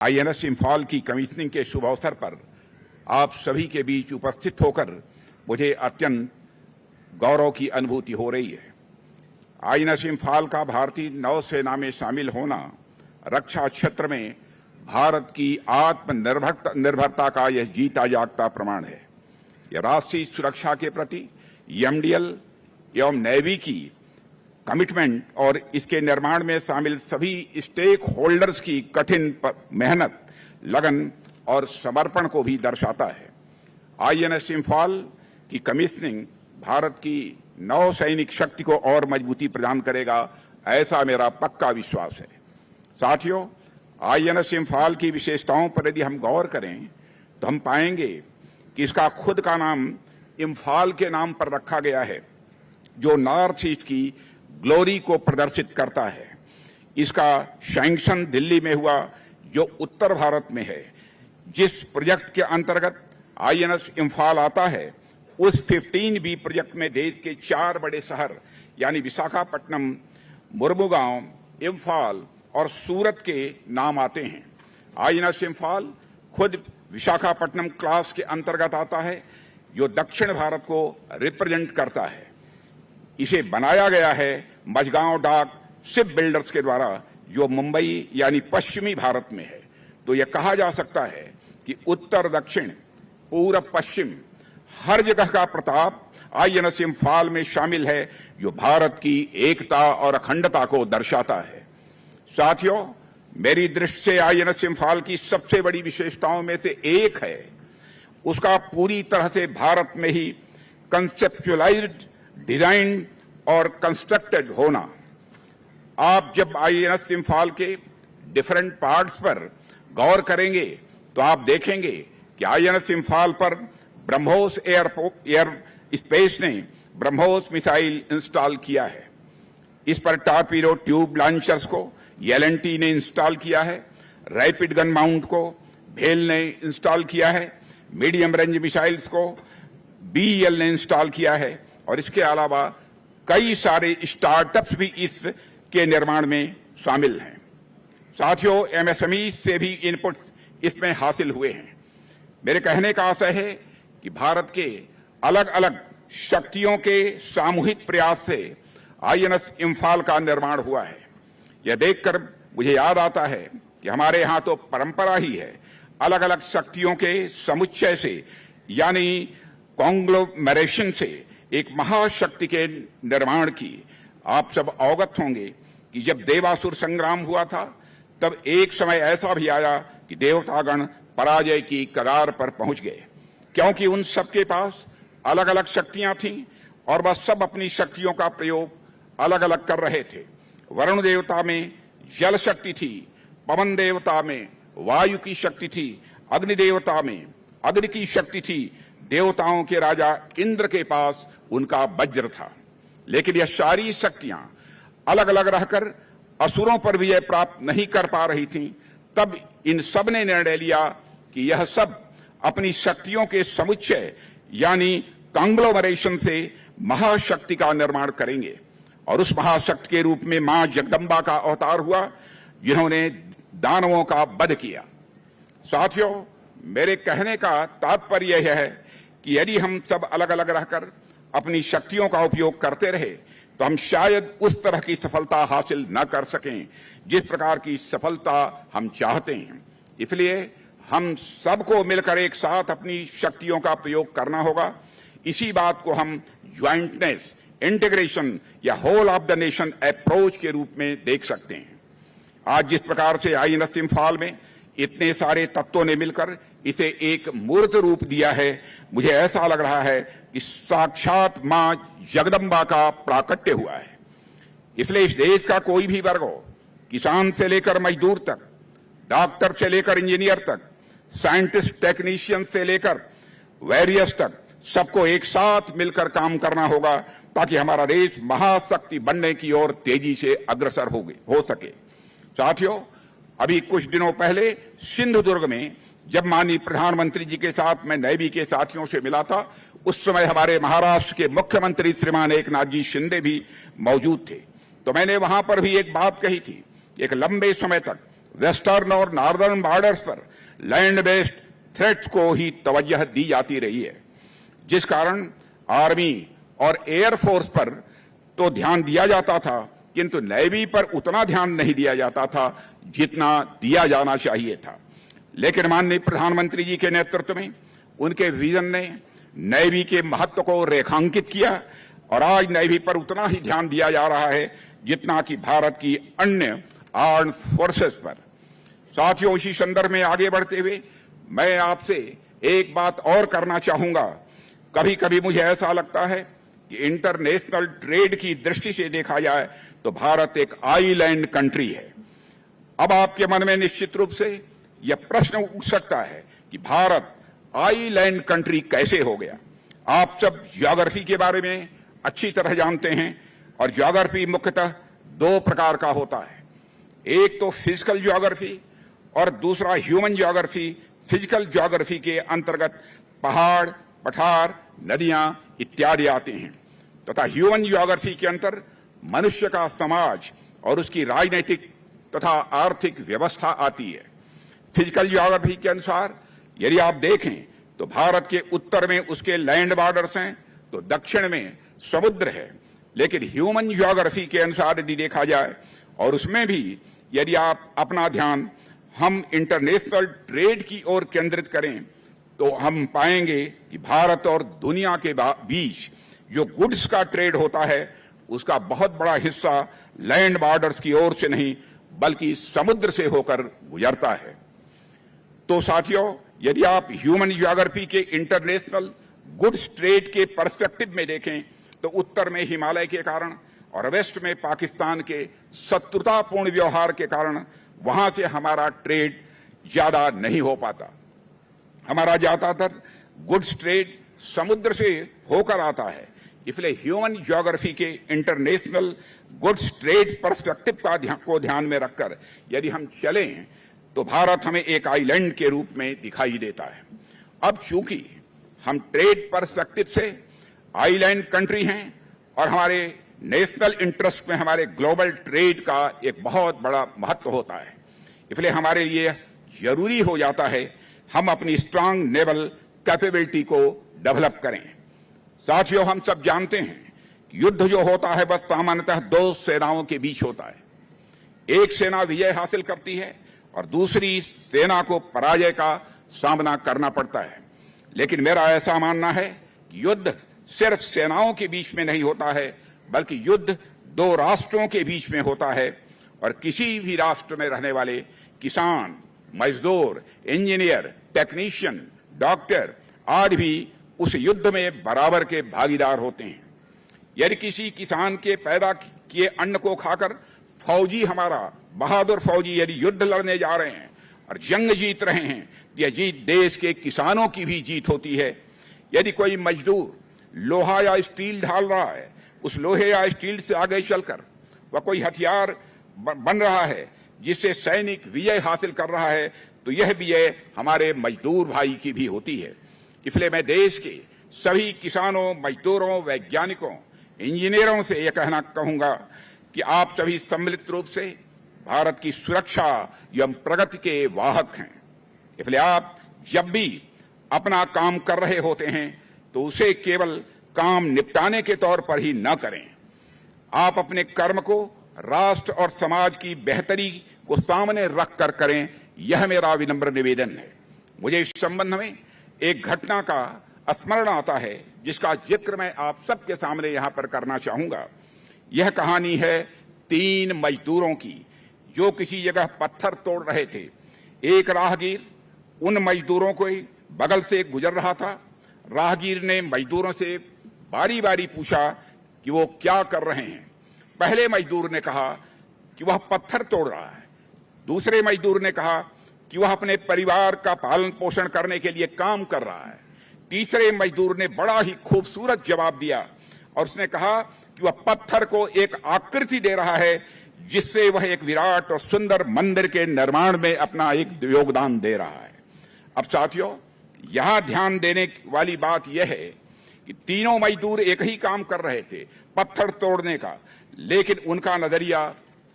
INS Imphal की commissioning के शुभ अवसर पर आप सभी के बीच उपस्थित होकर मुझे अत्यंत गौरव की अनुभूति हो रही है। आईएनएस इंफाल का भारतीय नौसेना में शामिल होना रक्षा क्षेत्र में भारत की आत्मनिर्भरता का यह जीता जागता प्रमाण है। यह राष्ट्रीय सुरक्षा के प्रति एमडीएल एवं नेवी की कमिटमेंट और इसके निर्माण में शामिल सभी स्टेक होल्डर्स की कठिन मेहनत, लगन और समर्पण को भी दर्शाता है। आईएनएस इंफाल की कमीशनिंग भारत की नौसैनिक शक्ति को और मजबूती प्रदान करेगा, ऐसा मेरा पक्का विश्वास है। साथियों, आईएनएस इंफाल की विशेषताओं पर यदि हम गौर करें तो हम पाएंगे कि इसका खुद का नाम इंफाल के नाम पर रखा गया है, जो नॉर्थ ईस्ट की ग्लोरी को प्रदर्शित करता है। इसका सैंक्शन दिल्ली में हुआ, जो उत्तर भारत में है। जिस प्रोजेक्ट के अंतर्गत आईएनएस इंफाल आता है, उस 15B प्रोजेक्ट में देश के 4 बड़े शहर यानी विशाखापट्टनम, मुर्मुगांव, इंफाल और सूरत के नाम आते हैं। आईएनएस इंफाल खुद विशाखापट्टनम क्लास के अंतर्गत आता है, जो दक्षिण भारत को रिप्रेजेंट करता है। इसे बनाया गया है मझगांव डाक शिप बिल्डर्स के द्वारा, जो मुंबई यानी पश्चिमी भारत में है। तो यह कहा जा सकता है कि उत्तर दक्षिण, पूर्व पश्चिम, हर जगह का प्रताप आईएनएस इंफाल में शामिल है, जो भारत की एकता और अखंडता को दर्शाता है। साथियों, मेरी दृष्टि से आईएनएस इंफाल की सबसे बड़ी विशेषताओं में से एक है उसका पूरी तरह से भारत में ही कंसेप्चुअलाइज्ड, डिजाइन और कंस्ट्रक्टेड होना। आप जब आईएनएस इंफाल के डिफरेंट पार्ट्स पर गौर करेंगे तो आप देखेंगे कि आईएनएस इंफाल पर ब्रह्मोस एयर स्पेस ने ब्रह्मोस मिसाइल इंस्टॉल किया है। इस पर टॉर्पीडो ट्यूब लॉन्चर्स को एलएनटी ने इंस्टॉल किया है। रैपिड गन माउंट को भेल ने इंस्टॉल किया है। मीडियम रेंज मिसाइल्स को बीएल ने इंस्टॉल किया है। और इसके अलावा कई सारे स्टार्टअप्स भी इसके निर्माण में शामिल हैं। साथियों, एमएसएमई से भी इनपुट्स इसमें हासिल हुए हैं। मेरे कहने का आशय है कि भारत के अलग अलग शक्तियों के सामूहिक प्रयास से आईएनएस इंफाल का निर्माण हुआ है। यह देखकर मुझे याद आता है कि हमारे यहाँ तो परंपरा ही है अलग अलग शक्तियों के समुच्चय से यानी कॉन्ग्लोमरेशन से एक महाशक्ति के निर्माण की। आप सब अवगत होंगे कि जब देवासुर संग्राम हुआ था, तब एक समय ऐसा भी आया कि देवतागण पराजय की कगार पर पहुंच गए, क्योंकि उन सबके पास अलग अलग शक्तियां थीं और वह सब अपनी शक्तियों का प्रयोग अलग अलग कर रहे थे। वरुण देवता में जल शक्ति थी, पवन देवता में वायु की शक्ति थी, अग्नि देवता में अग्नि की शक्ति थी, देवताओं के राजा इंद्र के पास उनका वज्र था। लेकिन यह सारी शक्तियां अलग अलग रहकर असुरों पर विजय प्राप्त नहीं कर पा रही थीं। तब इन सब ने निर्णय लिया कि यह सब अपनी शक्तियों के समुच्चय यानी कांग्लोमरेशन से महाशक्ति का निर्माण करेंगे। और उस महाशक्ति के रूप में मां जगदम्बा का अवतार हुआ, जिन्होंने दानवों का वध किया। साथियों, मेरे कहने का तात्पर्य यह है कि यदि हम सब अलग अलग रहकर अपनी शक्तियों का उपयोग करते रहे तो हम शायद उस तरह की सफलता हासिल न कर सकें जिस प्रकार की सफलता हम चाहते हैं। इसलिए हम सबको मिलकर एक साथ अपनी शक्तियों का प्रयोग करना होगा। इसी बात को हम ज्वाइंटनेस, इंटीग्रेशन या whole of the nation approach के रूप में देख सकते हैं। आज जिस प्रकार से आईएनएस इंफाल में इतने सारे तत्वों ने मिलकर इसे एक मूर्त रूप दिया है, मुझे ऐसा लग रहा है कि साक्षात मां जगदम्बा का प्राकट्य हुआ है। इसलिए इस देश का कोई भी वर्ग हो, किसान से लेकर मजदूर तक, डॉक्टर से लेकर इंजीनियर तक, साइंटिस्ट टेक्नीशियन से लेकर वॉरियर्स तक, सबको एक साथ मिलकर काम करना होगा ताकि हमारा देश महाशक्ति बनने की ओर तेजी से अग्रसर हो सके। साथियों, अभी कुछ दिनों पहले सिंधुदुर्ग में जब माननीय प्रधानमंत्री जी के साथ मैं नेवी के साथियों से मिला था, उस समय हमारे महाराष्ट्र के मुख्यमंत्री श्रीमान एकनाथ जी शिंदे भी मौजूद थे। तो मैंने वहां पर भी एक बात कही थी, एक लंबे समय तक वेस्टर्न और नॉर्दर्न बॉर्डर्स पर लैंड बेस्ड थ्रेट्स को ही तवज्जो दी जाती रही है, जिस कारण आर्मी और एयरफोर्स पर तो ध्यान दिया जाता था, किंतु नेवी पर उतना ध्यान नहीं दिया जाता था जितना दिया जाना चाहिए था। लेकिन माननीय प्रधानमंत्री जी के नेतृत्व में उनके विजन ने नेवी के महत्व को रेखांकित किया और आज नेवी पर उतना ही ध्यान दिया जा रहा है जितना कि भारत की अन्य आर्म्ड फोर्सेस पर। साथियों, इसी संदर्भ में आगे बढ़ते हुए मैं आपसे एक बात और करना चाहूंगा। कभी कभी मुझे ऐसा लगता है कि इंटरनेशनल ट्रेड की दृष्टि से देखा जाए तो भारत एक आइलैंड कंट्री है। अब आपके मन में निश्चित रूप से यह प्रश्न उठ सकता है कि भारत आइलैंड कंट्री कैसे हो गया। आप सब ज्योग्राफी के बारे में अच्छी तरह जानते हैं और ज्योग्राफी मुख्यतः दो प्रकार का होता है, एक तो फिजिकल ज्योग्राफी और दूसरा ह्यूमन ज्योग्राफी। फिजिकल ज्योग्राफी के अंतर्गत पहाड़, पठार, नदियां इत्यादि आते हैं तथा ह्यूमन ज्योग्राफी के अंतर मनुष्य का समाज और उसकी राजनीतिक तथा आर्थिक व्यवस्था आती है। फिजिकल ज्योग्राफी के अनुसार यदि आप देखें तो भारत के उत्तर में उसके लैंड बॉर्डर्स हैं तो दक्षिण में समुद्र है। लेकिन ह्यूमन ज्योग्राफी के अनुसार यदि देखा जाए और उसमें भी यदि आप अपना ध्यान हम इंटरनेशनल ट्रेड की ओर केंद्रित करें तो हम पाएंगे कि भारत और दुनिया के बीच जो गुड्स का ट्रेड होता है उसका बहुत बड़ा हिस्सा लैंड बॉर्डर्स की ओर से नहीं बल्कि समुद्र से होकर गुजरता है। तो साथियों, यदि आप ह्यूमन ज्योग्राफी के इंटरनेशनल गुड्स ट्रेड के पर्सपेक्टिव में देखें तो उत्तर में हिमालय के कारण और वेस्ट में पाकिस्तान के शत्रुतापूर्ण व्यवहार के कारण वहां से हमारा ट्रेड ज्यादा नहीं हो पाता। हमारा ज्यादातर गुड्स ट्रेड समुद्र से होकर आता है। इसलिए ह्यूमन ज्योग्राफी के इंटरनेशनल गुड्स ट्रेड पर्सपेक्टिव को ध्यान में रखकर यदि हम चलें तो भारत हमें एक आइलैंड के रूप में दिखाई देता है। अब चूंकि हम ट्रेड पर्सपेक्टिव से आइलैंड कंट्री हैं और हमारे नेशनल इंटरेस्ट में हमारे ग्लोबल ट्रेड का एक बहुत बड़ा महत्व होता है, इसलिए हमारे लिए जरूरी हो जाता है हम अपनी स्ट्रांग नेवल कैपेबिलिटी को डेवलप करें। साथियों, हम सब जानते हैं युद्ध जो होता है बस सामान्यतः दो सेनाओं के बीच होता है। एक सेना विजय हासिल करती है और दूसरी सेना को पराजय का सामना करना पड़ता है। लेकिन मेरा ऐसा मानना है कि युद्ध सिर्फ सेनाओं के बीच में नहीं होता है बल्कि युद्ध दो राष्ट्रों के बीच में होता है और किसी भी राष्ट्र में रहने वाले किसान, मजदूर, इंजीनियर, टेक्नीशियन, डॉक्टर आदि भी उस युद्ध में बराबर के भागीदार होते हैं। यदि किसी किसान के पैदा किए अन्न को खाकर फौजी, हमारा बहादुर फौजी यदि युद्ध लड़ने जा रहे हैं और जंग जीत रहे हैं, यह जीत देश के किसानों की भी जीत होती है। यदि कोई मजदूर लोहा या स्टील ढाल रहा है, उस लोहे या स्टील से आगे चलकर वह कोई हथियार बन रहा है जिससे सैनिक विजय हासिल कर रहा है, तो यह विजय हमारे मजदूर भाई की भी होती है। इसलिए मैं देश के सभी किसानों, मजदूरों, वैज्ञानिकों, इंजीनियरों से यह कहना कहूंगा कि आप सभी सम्मिलित रूप से भारत की सुरक्षा एवं प्रगति के वाहक हैं। इसलिए आप जब भी अपना काम कर रहे होते हैं तो उसे केवल काम निपटाने के तौर पर ही न करें। आप अपने कर्म को राष्ट्र और समाज की बेहतरी को सामने रखकर करें, यह मेरा विनम्र निवेदन है। मुझे इस संबंध में एक घटना का स्मरण आता है जिसका जिक्र मैं आप सबके सामने यहां पर करना चाहूंगा। यह कहानी है 3 मजदूरों की जो किसी जगह पत्थर तोड़ रहे थे। एक राहगीर उन मजदूरों को बगल से गुजर रहा था। राहगीर ने मजदूरों से बारी बारी पूछा कि वो क्या कर रहे हैं। पहले मजदूर ने कहा कि वह पत्थर तोड़ रहा है। दूसरे मजदूर ने कहा कि वह अपने परिवार का पालन पोषण करने के लिए काम कर रहा है। तीसरे मजदूर ने बड़ा ही खूबसूरत जवाब दिया और उसने कहा कि वह पत्थर को एक आकृति दे रहा है जिससे वह एक विराट और सुंदर मंदिर के निर्माण में अपना एक योगदान दे रहा है। अब साथियों, यहां ध्यान देने वाली बात यह है कि तीनों मजदूर एक ही काम कर रहे थे, पत्थर तोड़ने का, लेकिन उनका नजरिया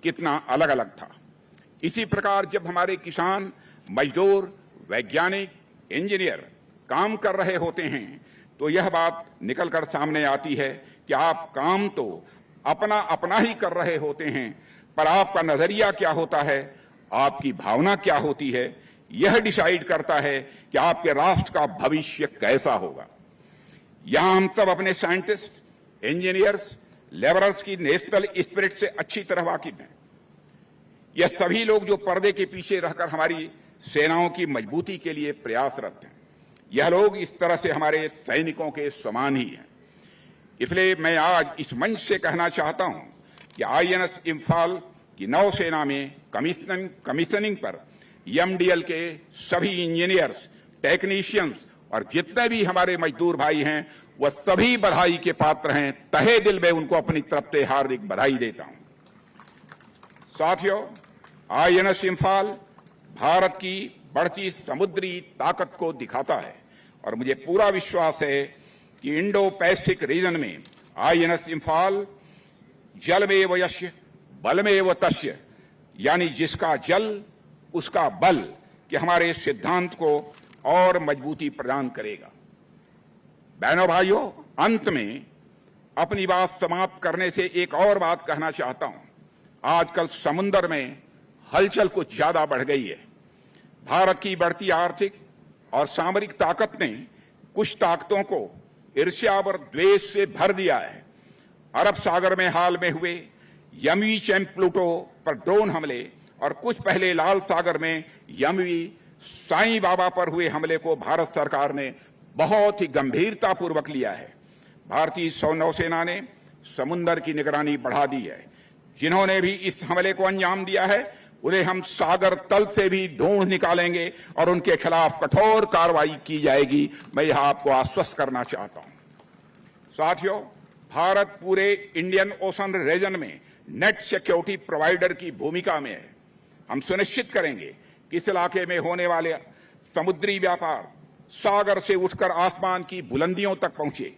कितना अलग अलग था। इसी प्रकार जब हमारे किसान, मजदूर, वैज्ञानिक, इंजीनियर काम कर रहे होते हैं तो यह बात निकलकर सामने आती है कि आप काम तो अपना अपना ही कर रहे होते हैं, पर आपका नजरिया क्या होता है, आपकी भावना क्या होती है, यह डिसाइड करता है कि आपके राष्ट्र का भविष्य कैसा होगा। यहां हम सब अपने साइंटिस्ट, इंजीनियर्स, लेबरर्स की नेशनल स्पिरिट से अच्छी तरह वाकिफ हैं। यह सभी लोग जो पर्दे के पीछे रहकर हमारी सेनाओं की मजबूती के लिए प्रयासरत हैं, यह लोग इस तरह से हमारे सैनिकों के समान ही हैं। इसलिए मैं आज इस मंच से कहना चाहता हूं कि आईएनएस इम्फाल की नौसेना में कमीशनिंग पर एमडीएल के सभी इंजीनियर्स, टेक्नीशियंस और जितने भी हमारे मजदूर भाई हैं वह सभी बधाई के पात्र हैं। तहे दिल में उनको अपनी तरफ से हार्दिक बधाई देता हूं। साथियों, आईएनएस इम्फाल भारत की बढ़ती समुद्री ताकत को दिखाता है और मुझे पूरा विश्वास है कि इंडो पैसिफिक रीजन में आईएनएस इम्फाल जल में व यश्य बल में व तस्य, यानी जिसका जल उसका बल कि हमारे सिद्धांत को और मजबूती प्रदान करेगा। बहनों भाइयों, अंत में अपनी बात समाप्त करने से एक और बात कहना चाहता हूं। आजकल समुद्र में हलचल कुछ ज्यादा बढ़ गई है। भारत की बढ़ती आर्थिक और सामरिक ताकत ने कुछ ताकतों को ईर्ष्या और द्वेष से भर दिया है। अरब सागर में हाल में हुए यमवी एम प्लूटो पर ड्रोन हमले और कुछ पहले लाल सागर में यमवी साईं बाबा पर हुए हमले को भारत सरकार ने बहुत ही गंभीरतापूर्वक लिया है। भारतीय नौसेना ने समुद्र की निगरानी बढ़ा दी है। जिन्होंने भी इस हमले को अंजाम दिया है उन्हें हम सागर तल से भी ढूंढ निकालेंगे और उनके खिलाफ कठोर कार्रवाई की जाएगी। मैं यह आपको आश्वस्त करना चाहता हूं। साथियों, भारत पूरे इंडियन ओशन रीजन में नेट सिक्योरिटी प्रोवाइडर की भूमिका में है। हम सुनिश्चित करेंगे कि इस इलाके में होने वाले समुद्री व्यापार सागर से उठकर आसमान की बुलंदियों तक पहुंचे।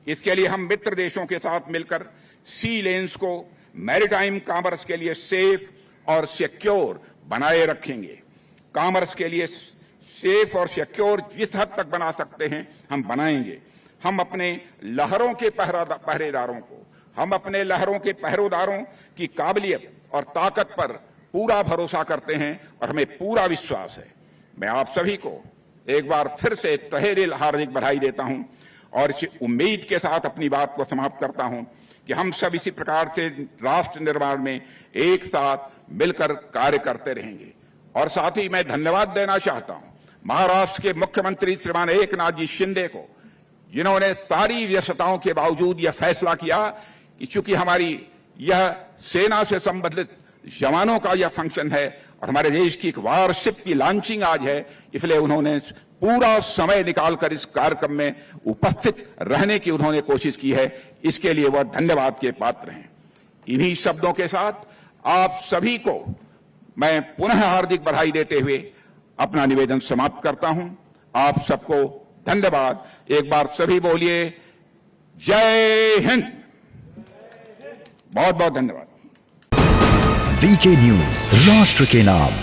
इसके लिए हम मित्र देशों के साथ मिलकर सी लेन्स को मैरीटाइम कॉमर्स के लिए सेफ और सिक्योर बनाए रखेंगे। कॉमर्स के लिए सेफ और सिक्योर जिस हद तक बना सकते हैं हम बनाएंगे। हम अपने लहरों के पहरेदारों की काबिलियत और ताकत पर पूरा भरोसा करते हैं और हमें पूरा विश्वास है। मैं आप सभी को एक बार फिर से तहे दिल हार्दिक बधाई देता हूं और इस उम्मीद के साथ अपनी बात को समाप्त करता हूं कि हम सब इसी प्रकार से राष्ट्र निर्माण में एक साथ मिलकर कार्य करते रहेंगे। और साथ ही मैं धन्यवाद देना चाहता हूं महाराष्ट्र के मुख्यमंत्री श्रीमान एकनाथ जी शिंदे को, जिन्होंने सारी व्यस्तताओं के बावजूद यह फैसला किया कि चूंकि हमारी यह सेना से संबंधित जवानों का यह फंक्शन है और हमारे देश की एक वारशिप की लॉन्चिंग आज है, इसलिए उन्होंने पूरा समय निकालकर इस कार्यक्रम में उपस्थित रहने की उन्होंने कोशिश की है। इसके लिए वह धन्यवाद के पात्र हैं। इन्हीं शब्दों के साथ आप सभी को मैं पुनः हार्दिक बधाई देते हुए अपना निवेदन समाप्त करता हूं। आप सबको धन्यवाद। एक बार सभी बोलिए जय हिंद। बहुत बहुत धन्यवाद। वीके न्यूज, राष्ट्र के नाम।